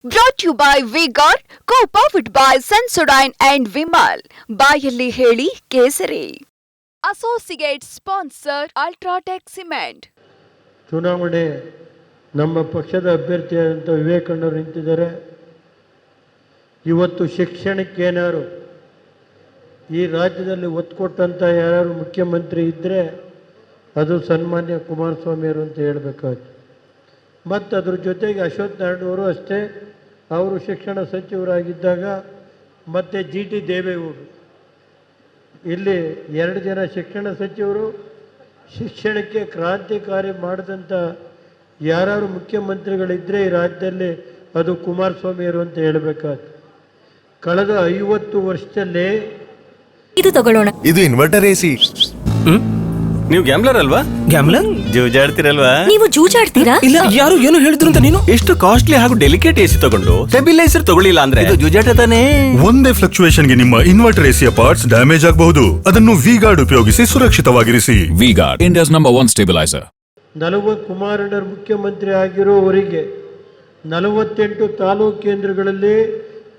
Brought to you by V-Guard, co-powered by Sensodyne and Vimal. ಬಾಯಲ್ಲಿ ಹೇಳಿ ಕೇಸರಿ. Associate sponsor Ultratech Cement. ಚುನಾವಣೆ ನಮ್ಮ ಪಕ್ಷದ ಅಭ್ಯರ್ಥಿಯಾದಂಥ ವಿವೇಕಣ್ಣವರು ನಿಂತಿದ್ದಾರೆ. ಇವತ್ತು ಶಿಕ್ಷಣಕ್ಕೆ ಏನಾರು ಈ ರಾಜ್ಯದಲ್ಲಿ ಒತ್ತು ಕೊಟ್ಟಂಥ ಯಾರು ಮುಖ್ಯಮಂತ್ರಿ ಇದ್ದರೆ ಅದು ಸನ್ಮಾನ್ಯ ಕುಮಾರಸ್ವಾಮಿಯವರು ಅಂತ ಹೇಳಬೇಕಾಯ್ತು. ಮತ್ತು ಅದ್ರ ಜೊತೆಗೆ ಅಶ್ವಥ್ ನಾರಾಯಣವರು ಅಷ್ಟೇ, ಅವರು ಶಿಕ್ಷಣ ಸಚಿವರಾಗಿದ್ದಾಗ ಮತ್ತು GT ದೇವೇಗೌಡರು, ಇಲ್ಲಿ 2 ಜನ ಶಿಕ್ಷಣ ಸಚಿವರು, ಶಿಕ್ಷಣಕ್ಕೆ ಕ್ರಾಂತಿಕಾರಿ ಮಾಡಿದಂಥ ಯಾರು ಮುಖ್ಯಮಂತ್ರಿಗಳಿದ್ದರೆ ಈ ರಾಜ್ಯದಲ್ಲಿ ಅದು ಕುಮಾರಸ್ವಾಮಿಯವರು ಅಂತ ಹೇಳಬೇಕಾಯ್ತು. ಕಳೆದ 50 ವರ್ಷದಲ್ಲೇ ಇದು ತಗೊಳ್ಳೋಣ. ಇದು ಇನ್ವರ್ಟರ್ AC. ನೀವು ಗ್ಯಾಮ್ಲರ್ ಅಲ್ವಾ? ಗ್ಯಾಮ್ಲರ್ ಜೂಜಾಡ್ತಿರಲ್ವಾ? ನೀವು ಜೂಜಾಡ್ತೀರಾ? ಇಲ್ಲ, ಯಾರು ಏನು ಹೇಳಿದ್ರು ಅಂತ ನೀನು ಎಷ್ಟು ಕಾಸ್ಟ್ಲಿ ಹಾಗೂ ಡೆಲಿಕೇಟ್ AC ತಗೊಂಡು ಸ್ಟೆಬಿಲೈಸರ್ ತಗೊಳ್ಳಿಲ್ಲ ಅಂದ್ರೆ ಇದು ಜೂಜಾಟ ತಾನೇ. ಒಂದೇ ಫ್ಲಕ್ಚುಯೇಷನ್ ಗೆ ನಿಮ್ಮ ಇನ್ವರ್ಟರ್ AC ಪಾರ್ಟ್ಸ್ ಡ್ಯಾಮೇಜ್ ಆಗಬಹುದು. ಅದನ್ನು V-Guard ಉಪಯೋಗಿಸಿ ಸುರಕ್ಷಿತವಾಗಿರಿಸಿ. V-Guard, India's #1 stabilizer. 40 ಕುಮಾರಣ್ಣರು ಮುಖ್ಯಮಂತ್ರಿ ಆಗಿರೋವರೆಗೆ 48 ತಾಲೂಕು ಕೇಂದ್ರಗಳಲ್ಲಿ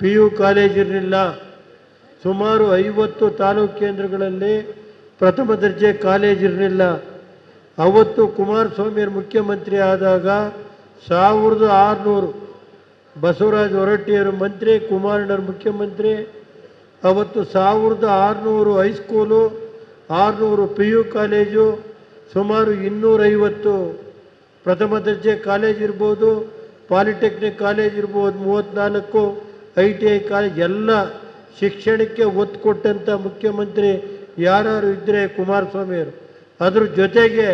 PU ಕಾಲೇಜ್ ಇರಲಿಲ್ಲ. ಸುಮಾರು 50 ತಾಲೂಕು ಕೇಂದ್ರಗಳಲ್ಲಿ ಪ್ರಥಮ ದರ್ಜೆ ಕಾಲೇಜ್ ಇರಲಿಲ್ಲ. ಅವತ್ತು ಕುಮಾರಸ್ವಾಮಿಯವರು ಮುಖ್ಯಮಂತ್ರಿ ಆದಾಗ 1600 ಬಸವರಾಜ ಹೊರಟ್ಟಿಯವರು ಮಂತ್ರಿ, ಕುಮಾರಣ್ಣರು ಮುಖ್ಯಮಂತ್ರಿ. ಅವತ್ತು 1600 ಹೈಸ್ಕೂಲು, 600 PU ಕಾಲೇಜು, ಸುಮಾರು 250 ಪ್ರಥಮ ದರ್ಜೆ ಕಾಲೇಜ್ ಇರ್ಬೋದು, ಪಾಲಿಟೆಕ್ನಿಕ್ ಕಾಲೇಜ್ ಇರ್ಬೋದು, 34 ITI ಕಾಲೇಜ್, ಎಲ್ಲ ಶಿಕ್ಷಣಕ್ಕೆ ಒತ್ತು ಕೊಟ್ಟಂಥ ಮುಖ್ಯಮಂತ್ರಿ ಯಾರು ಇದ್ದರೆ ಕುಮಾರಸ್ವಾಮಿಯವರು. ಅದ್ರ ಜೊತೆಗೆ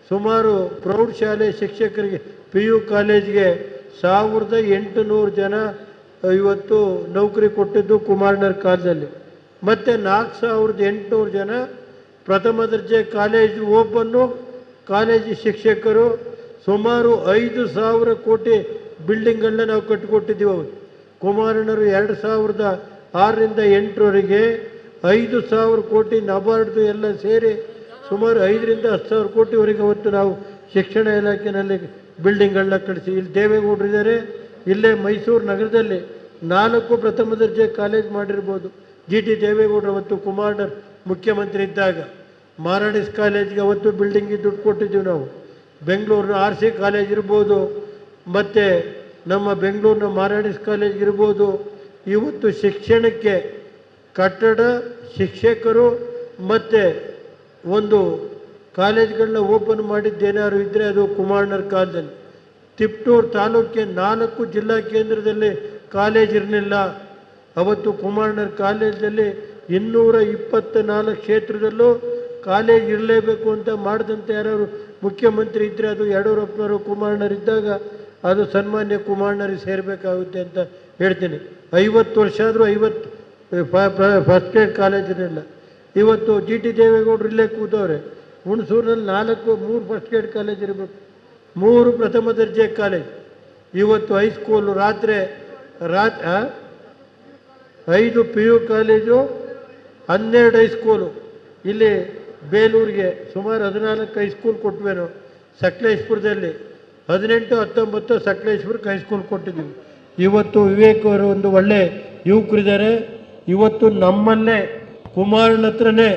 ಸುಮಾರು ಪ್ರೌಢಶಾಲೆ ಶಿಕ್ಷಕರಿಗೆ PU ಕಾಲೇಜ್ಗೆ 1800 ಜನ ಇವತ್ತು ನೌಕರಿ ಕೊಟ್ಟಿದ್ದು ಕುಮಾರಣ್ಣರ ಕಾಲದಲ್ಲಿ. ಮತ್ತು 4800 ಜನ ಪ್ರಥಮ ದರ್ಜೆ ಕಾಲೇಜು ಓಪನ್ನು ಕಾಲೇಜು ಶಿಕ್ಷಕರು. ಸುಮಾರು 5000 ಕೋಟಿ ಬಿಲ್ಡಿಂಗ್ಗಳನ್ನ ನಾವು ಕಟ್ಟಿಕೊಟ್ಟಿದ್ದೀವಿ. ಅವರು ಕುಮಾರಣ್ಣರು 2006ರಿಂದ 2008ರವರೆಗೆ 5000 ಕೋಟಿ ನಬಾರ್ಡ್ದು ಎಲ್ಲ ಸೇರಿ ಸುಮಾರು 5ರಿಂದ 10,000 ಕೋಟಿವರೆಗೆ ಅವತ್ತು ನಾವು ಶಿಕ್ಷಣ ಇಲಾಖೆಯಲ್ಲಿ ಬಿಲ್ಡಿಂಗ್ಗಳನ್ನ ಕಳಿಸಿ. ಇಲ್ಲಿ ದೇವೇಗೌಡರು ಇದ್ದಾರೆ. ಇಲ್ಲೇ ಮೈಸೂರು ನಗರದಲ್ಲಿ 4 ಪ್ರಥಮ ದರ್ಜೆ ಕಾಲೇಜ್ ಮಾಡಿರ್ಬೋದು. GT ದೇವೇಗೌಡರು ಅವತ್ತು ಕುಮಾರಣ್ಣರು ಮುಖ್ಯಮಂತ್ರಿ ಇದ್ದಾಗ. ಮಾರಾಣಿಸ್ ಕಾಲೇಜ್ಗೆ ಅವತ್ತು ಬಿಲ್ಡಿಂಗಿಗೆ ದುಡ್ಡು ಕೊಟ್ಟಿದ್ದೀವಿ ನಾವು. ಬೆಂಗಳೂರಿನ RC ಕಾಲೇಜ್ ಇರ್ಬೋದು, ಮತ್ತು ನಮ್ಮ ಬೆಂಗಳೂರಿನ ಮಾರಾಣಿಸ್ ಕಾಲೇಜ್ ಇರ್ಬೋದು. ಇವತ್ತು ಶಿಕ್ಷಣಕ್ಕೆ ಕಟ್ಟಡ, ಶಿಕ್ಷಕರು ಮತ್ತು ಒಂದು ಕಾಲೇಜ್ಗಳನ್ನ ಓಪನ್ ಮಾಡಿದ್ದೇನಾದ್ರು ಇದ್ದರೆ ಅದು ಕುಮಾರಣ್ಣರ ಕಾಲದಲ್ಲಿ. ತಿಪ್ಟೂರು ತಾಲೂಕಿಗೆ 4 ಜಿಲ್ಲಾ ಕೇಂದ್ರದಲ್ಲಿ ಕಾಲೇಜ್ ಇರಲಿಲ್ಲ. ಅವತ್ತು ಕುಮಾರಣ್ಣರ ಕಾಲೇಜಲ್ಲಿ 224 ಕ್ಷೇತ್ರದಲ್ಲೂ ಕಾಲೇಜ್ ಇರಲೇಬೇಕು ಅಂತ ಮಾಡಿದಂಥ ಯಾರು ಮುಖ್ಯಮಂತ್ರಿ ಇದ್ದರೆ ಅದು ಯಡಿಯೂರಪ್ಪನವರು ಕುಮಾರಣ್ಣರಿದ್ದಾಗ ಅದು ಸನ್ಮಾನ್ಯ ಕುಮಾರಣ್ಣರಿಗೆ ಸೇರಬೇಕಾಗುತ್ತೆ ಅಂತ ಹೇಳ್ತೀನಿ. 50 ವರ್ಷ ಆದರೂ 50 ಫಸ್ಟ್ ಗ್ರೇಡ್ ಕಾಲೇಜ್ ಇರಲಿಲ್ಲ. ಇವತ್ತು GT ದೇವೇಗೌಡರು ಇಲ್ಲೇ ಕೂತವ್ರೆ. ಹುಣಸೂರಿನಲ್ಲಿ 3 ಫಸ್ಟ್ ಗ್ರೇಡ್ ಕಾಲೇಜ್ ಇರಬೇಕು, 3 ಪ್ರಥಮ ದರ್ಜೆ ಕಾಲೇಜ್. ಇವತ್ತು ಹೈಸ್ಕೂಲು, 5 PU ಕಾಲೇಜು, 12 ಹೈಸ್ಕೂಲು. ಇಲ್ಲಿ ಬೇಲೂರಿಗೆ ಸುಮಾರು 14 ಹೈಸ್ಕೂಲ್ ಕೊಟ್ವಿ ನಾವು. ಸಕಲೇಶ್ಪುರದಲ್ಲಿ 18, 19 ಸಕಲೇಶ್ಪುರಕ್ಕೆ ಹೈಸ್ಕೂಲ್ ಕೊಟ್ಟಿದ್ದೀವಿ. ಇವತ್ತು ವಿವೇಕ್ ಅವರು ಒಂದು ಒಳ್ಳೆ ಯುವಕರಿದ್ದಾರೆ. ಇವತ್ತು ನಮ್ಮಲ್ಲೇ ಕುಮಾರನ ಹತ್ರನೇ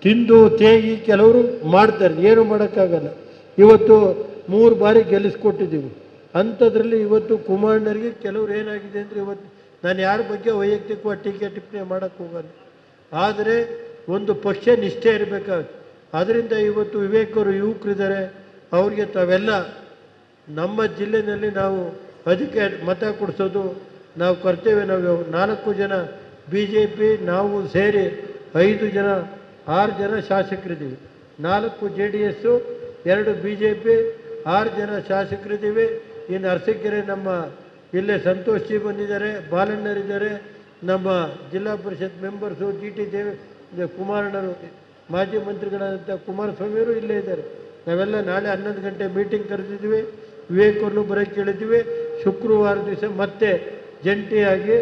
ತಿಂದು ತೇಗಿ ಕೆಲವರು ಮಾಡ್ತಾರೆ, ಏನು ಮಾಡೋಕ್ಕಾಗಲ್ಲ. ಇವತ್ತು 3 ಬಾರಿ ಗೆಲ್ಲಿಸ್ಕೊಟ್ಟಿದ್ದೀವಿ. ಅಂಥದ್ರಲ್ಲಿ ಇವತ್ತು ಕುಮಾರಣ್ಣರಿಗೆ ಕೆಲವರು ಏನಾಗಿದೆ ಅಂದರೆ, ಇವತ್ತು ನಾನು ಯಾರ ಬಗ್ಗೆ ವೈಯಕ್ತಿಕವಾಗಿ ಟೀಕೆ ಟಿಪ್ಪಣಿ ಮಾಡೋಕ್ಕೆ ಹೋಗಲ್ಲ, ಆದರೆ ಒಂದು ಪಕ್ಷ ನಿಷ್ಠೆ ಇರಬೇಕಾಗುತ್ತೆ. ಅದರಿಂದ ಇವತ್ತು ವಿವೇಕ್ ಅವರು ಯುವಕರಿದ್ದಾರೆ. ಅವ್ರಿಗೆ ತಾವೆಲ್ಲ ನಮ್ಮ ಜಿಲ್ಲೆಯಲ್ಲಿ ನಾವು ಅದಕ್ಕೆ ಮತ ಕೊಡಿಸೋದು ನಾವು ಕರ್ತವ್ಯ. ನಾವು 4 ಜನ BJP ನಾವು ಸೇರಿ 6 ಜನ ಶಾಸಕರಿದ್ದೀವಿ. 4 JDS, 2 BJP, 6 ಜನ ಶಾಸಕರಿದ್ದೀವಿ. ಇನ್ನು ಅರಸೀಕೆರೆ ನಮ್ಮ ಇಲ್ಲೇ ಸಂತೋಷ್ ಜಿ ಬಂದಿದ್ದಾರೆ, ಬಾಲಣ್ಣರಿದ್ದಾರೆ, ನಮ್ಮ ಜಿಲ್ಲಾ ಪರಿಷತ್ ಮೆಂಬರ್ಸು, GT ಕುಮಾರಣ್ಣರು, ಮಾಜಿ ಮಂತ್ರಿಗಳಾದಂಥ ಕುಮಾರಸ್ವಾಮಿಯವರು ಇಲ್ಲೇ ಇದ್ದಾರೆ. ನಾವೆಲ್ಲ ನಾಳೆ 11 ಗಂಟೆ ಮೀಟಿಂಗ್ ಕರೆದಿದ್ದೀವಿ. ವಿವೇಕವನ್ನು ಬರೋಕ್ಕೆ ಕೇಳಿದ್ದೀವಿ. ಶುಕ್ರವಾರ ದಿವಸ ಮತ್ತೆ ಜಂಟಿಯಾಗಿ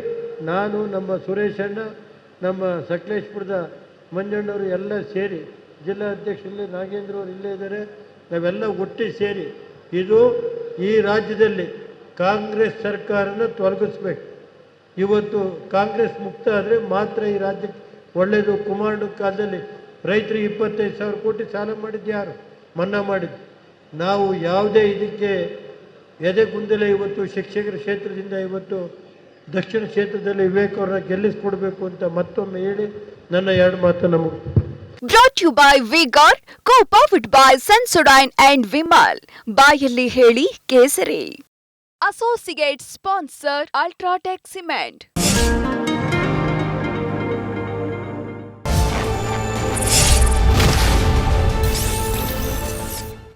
ನಾನು, ನಮ್ಮ ಸುರೇಶಣ್ಣ, ನಮ್ಮ ಸಕಲೇಶ್ಪುರದ ಮಂಜಣ್ಣವರು ಎಲ್ಲ ಸೇರಿ, ಜಿಲ್ಲಾ ಅಧ್ಯಕ್ಷರಲ್ಲಿ ನಾಗೇಂದ್ರ ಅವರು ಇಲ್ಲೇ ಇದ್ದಾರೆ, ನಾವೆಲ್ಲ ಒಟ್ಟಿಗೆ ಸೇರಿ ಇದು ಈ ರಾಜ್ಯದಲ್ಲಿ ಕಾಂಗ್ರೆಸ್ ಸರ್ಕಾರನ ತೊಲಗಿಸ್ಬೇಕು. ಇವತ್ತು ಕಾಂಗ್ರೆಸ್ ಮುಕ್ತ ಆದರೆ ಮಾತ್ರ ಈ ರಾಜ್ಯಕ್ಕೆ ಒಳ್ಳೆಯದು. ಕುಮಾರಣ್ಣ ಕಾಲದಲ್ಲಿ ರೈತರಿಗೆ 25,000 ಕೋಟಿ ಸಾಲ ಮಾಡಿದ್ದು ಯಾರು? ಮನ್ನಾ ಮಾಡಿದ್ದು ನಾವು. ಯಾವುದೇ ಇದಕ್ಕೆ ಎದೆಗುಂದಲೇ ಇವತ್ತು ಶಿಕ್ಷಕರ ಕ್ಷೇತ್ರದಿಂದ ಇವತ್ತು ದಕ್ಷಿಣ ಕ್ಷೇತ್ರದಲ್ಲಿ ವಿವೇಕ್ ಅವ್ರನ್ನ ಗೆಲ್ಲಿಸ್ಕೊಡ್ಬೇಕು ಅಂತ ಮತ್ತೊಮ್ಮೆ ಹೇಳಿ ನನ್ನ 2 ಮಾತು ನಮಗೆ. Brought to you by V-Guard, co-powered by Sensodyne and Vimal. ಬಾಯಲ್ಲಿ ಹೇಳಿ ಕೇಸರಿ. Associate sponsor Ultratech Cement.